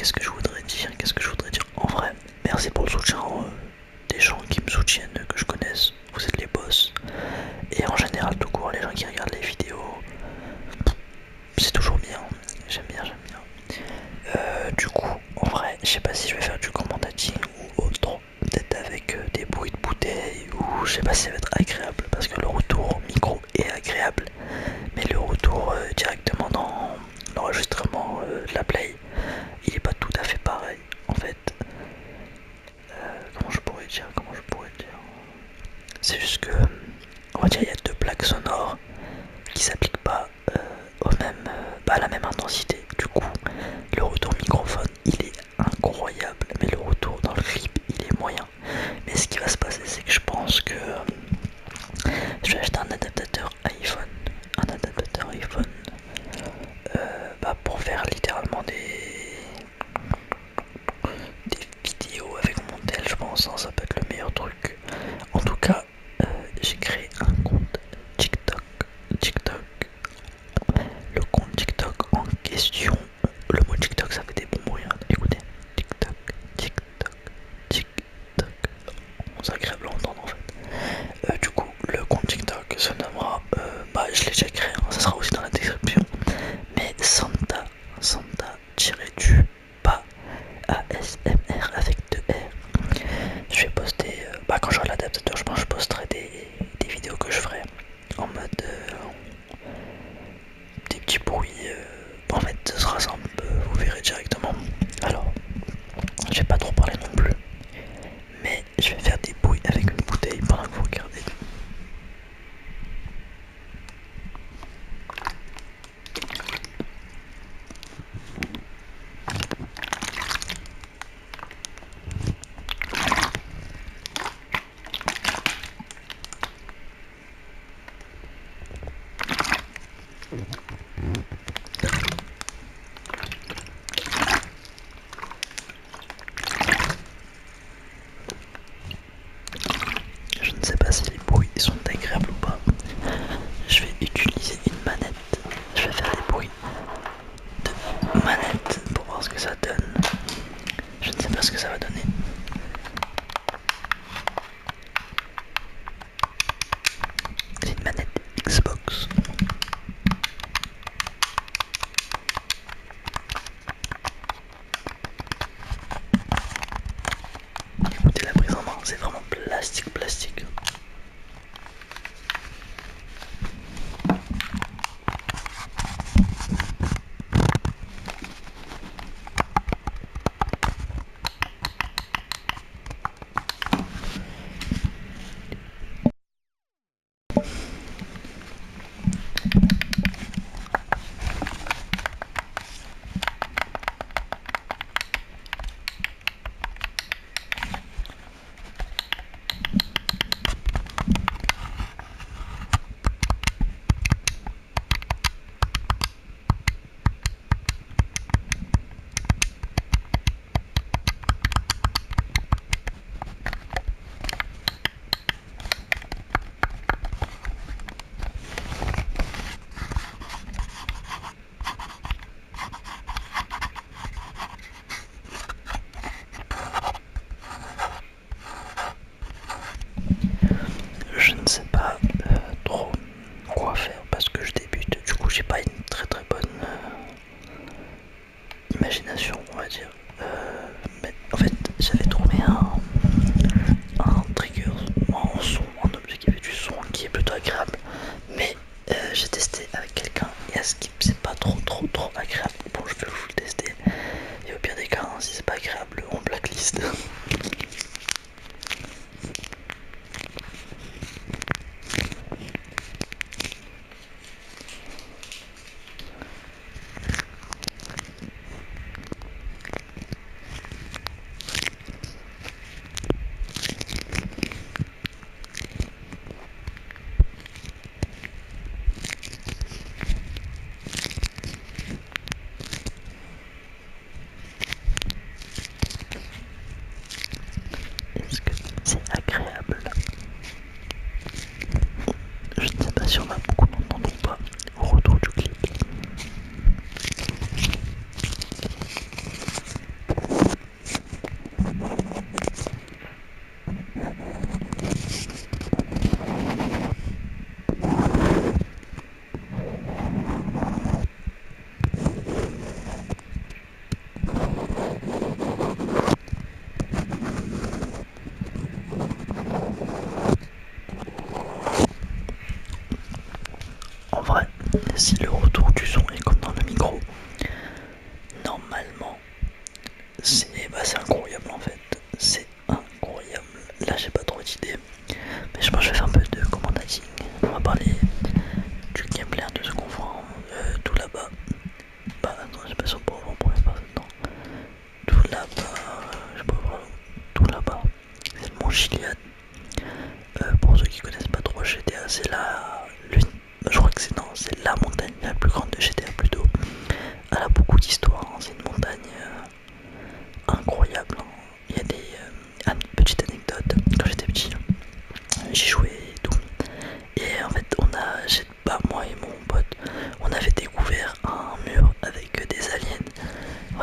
qu'est-ce que je voudrais dire? En vrai, merci pour le soutien des gens qui me soutiennent, que je connaisse. Vous êtes les boss. Et en général, tout court, les gens qui regardent les vidéos, c'est toujours bien. J'aime bien, j'aime bien. Du coup, en vrai, je sais pas si je vais faire du commentating ou autre. Peut-être avec des bruits de bouteilles, ou je sais pas si ça va être agréable. Parce que le retour au micro est agréable. Mais le retour directement dans l'enregistrement de la play, il est pas tout à fait pareil. En fait, comment je pourrais dire, c'est juste que, on va dire, il y a deux plaques sonores qui s'appliquent pas à la même intensité. Du coup, le retour microphone, il est incroyable, mais le retour dans le clip, il est moyen. Mais ce qui va se passer, c'est que je pense que je vais acheter un adaptateur iPhone, pour faire littéralement des vidéos avec mon tel, je pense, hein, ça peut être le meilleur truc. En tout cas, j'ai créé un compte TikTok. TikTok. Le compte TikTok en question. Le mot TikTok, ça fait des bons bruits, hein. Écoutez. TikTok, TikTok, TikTok. C'est agréable à entendre en fait. Du coup, le compte TikTok se nommera, je l'ai déjà créé, hein, ça sera aussi dans la description. Mais Santa pas ASMR avec 2 R. Je vais poster, quand j'aurai l'adaptateur, je pense que je posterai des vidéos que je ferai en mode des petits bruits. En fait, ce sera simple, vous verrez directement. Alors, je vais pas trop parler non plus, mais je vais faire des bruits avec une bouteille pendant que vous regardez. Je ne sais pas si les bruits sont agréables ou pas. Je vais utiliser une manette. Je vais faire des bruits de manette pour voir ce que ça donne. Je ne sais pas ce que ça va donner. C'est une manette Xbox. Écoutez la prise en main, c'est vraiment plastique. Je ne sais pas trop quoi faire parce que je débute. Du coup, j'ai pas une très bonne imagination, on va dire. Mais en fait, j'avais trouvé un trigger, un son, un objet qui fait du son qui est plutôt agréable. Mais j'ai testé avec quelqu'un et à Skip, c'est pas trop agréable. Bon, je vais vous le tester. Et au pire des cas, hein, si c'est pas agréable, on blacklist.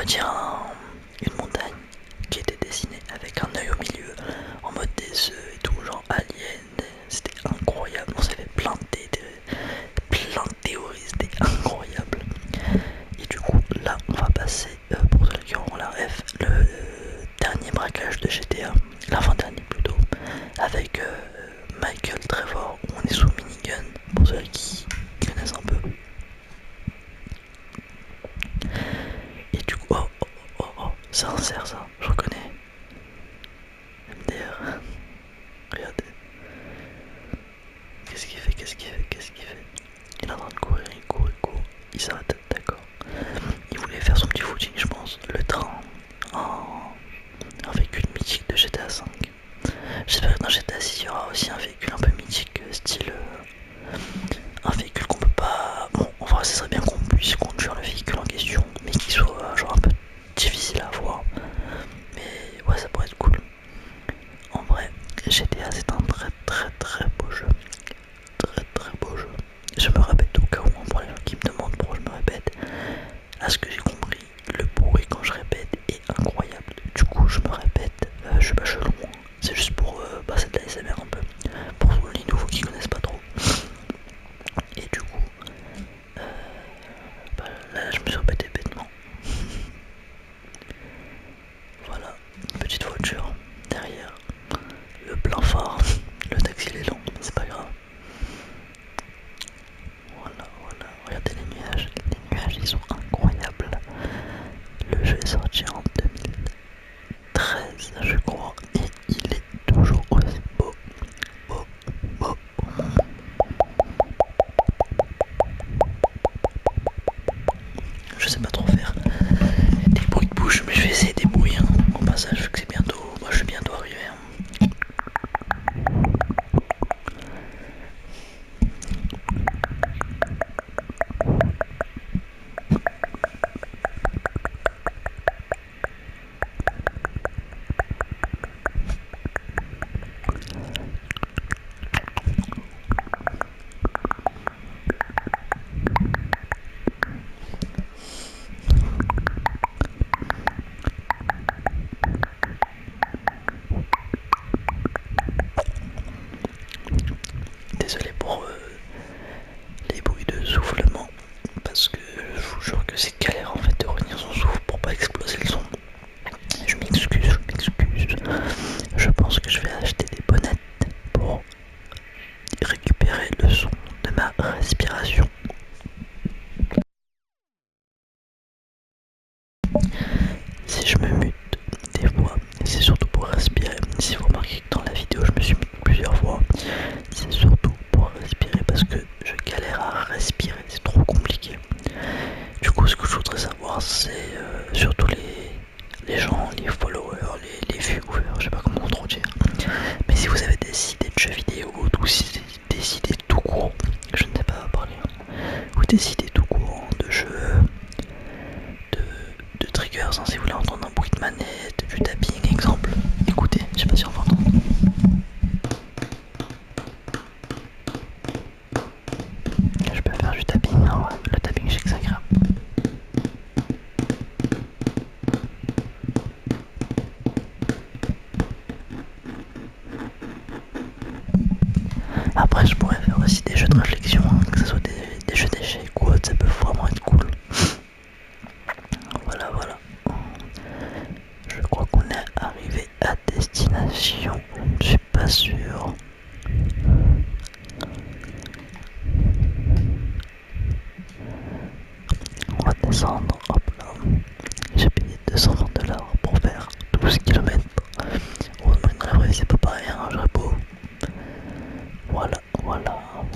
va dire une montagne qui était dessinée avec un œil au milieu, en mode des œufs et tout, genre alien. C'était incroyable, on s'est fait plein de théories, c'était incroyable. Et du coup, là, on va passer, pour ceux qui auront la ref, le dernier braquage de GTA, l'avant-dernier plutôt, avec Michael Trevor, où on est sous minigun, pour ceux qui connaissent un peu. Et du coup, oh, c'est un cerf ça, je reconnais. MDR, regardez. Qu'est-ce qu'il fait? Il est en train de courir, il court. Il s'arrête, d'accord. Il voulait faire son petit footing, je pense. Le train, un véhicule mythique de GTA V. J'espère que dans GTA 6 il y aura aussi un véhicule un peu mythique, style un véhicule qu'on peut pas. Bon, en vrai, ça serait bien qu'on puisse conduire le véhicule en question, mais qu'il soit genre un peu difficile à voir. Mais ouais, ça pourrait être cool. En vrai, GTA c'est un très beau jeu. Très beau jeu. Je me répète au cas où, pour les gens qui me demandent pourquoi je me répète. À ce que j'ai compris, le bruit quand je répète est incroyable. Du coup, je me répète, je suis pas chelou. C'est juste pour c'est de la SMR un peu. Pour les nouveaux qui connaissent pas trop. Et du coup, là je me suis répété bêtement. Voilà, une petite voiture derrière, le plein phare, le taxi il est lent, c'est pas grave. Voilà, regardez les nuages ils sont incroyables. Le jeu est sorti en 2013 je crois, et il est toujours aussi beau. Je sais pas trop faire des bruits de bouche, mais je vais essayer des bruits au passage, vu que c'est bientôt, moi je suis bientôt arrivé. Désolé pour les bruits de soufflement, parce que je vous jure que c'est galère en fait de retenir son souffle pour pas exploser le son. Je m'excuse. Je pense que je vais acheter des bonnettes pour récupérer le son de ma respiration. Si je me mute des fois, c'est surtout pour respirer. Si vous remarquez que dans la vidéo je me suis muté plusieurs fois, c'est surtout pour respirer parce que je galère à respirer, c'est trop compliqué. Du coup, ce que je voudrais savoir, c'est surtout les gens, les followers, les viewers, je sais pas comment trop dire. Mais si vous avez des idées de jeux vidéo ou des idées tout court, je ne sais pas parler, ou des idées tout court de jeux, de triggers, si vous voulez entendre un bruit de manette, du tapping, exemple. Écoutez, je sais pas si on va entendre. Je peux faire du tapping, hein, ouais. Le tapping, je sais que c'est agréable. Après, je pourrais faire aussi des jeux de réflexion, hein, que ce soit des jeux d'échecs ou autre, ça peut vraiment être cool. Voilà. Je crois qu'on est arrivé à destination, je ne suis pas sûr. On va descendre, hop là. J'ai payé 220$ pour faire 12 km. Heureusement que dans la vraie vie c'est pas pareil, hein, j'aurais beau.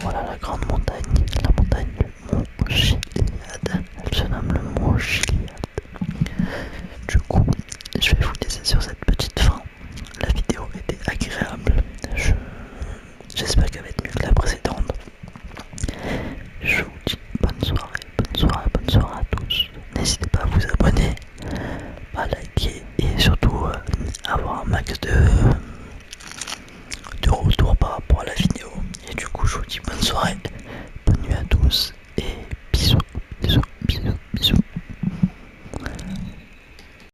Voilà la grande montagne, la montagne du Mont Chiliad. Elle se nomme le Mont Chiliad. Du coup, je vais vous laisser sur cette petite fin. La vidéo était agréable. J'espère qu'elle va être mieux que la précédente. Je vous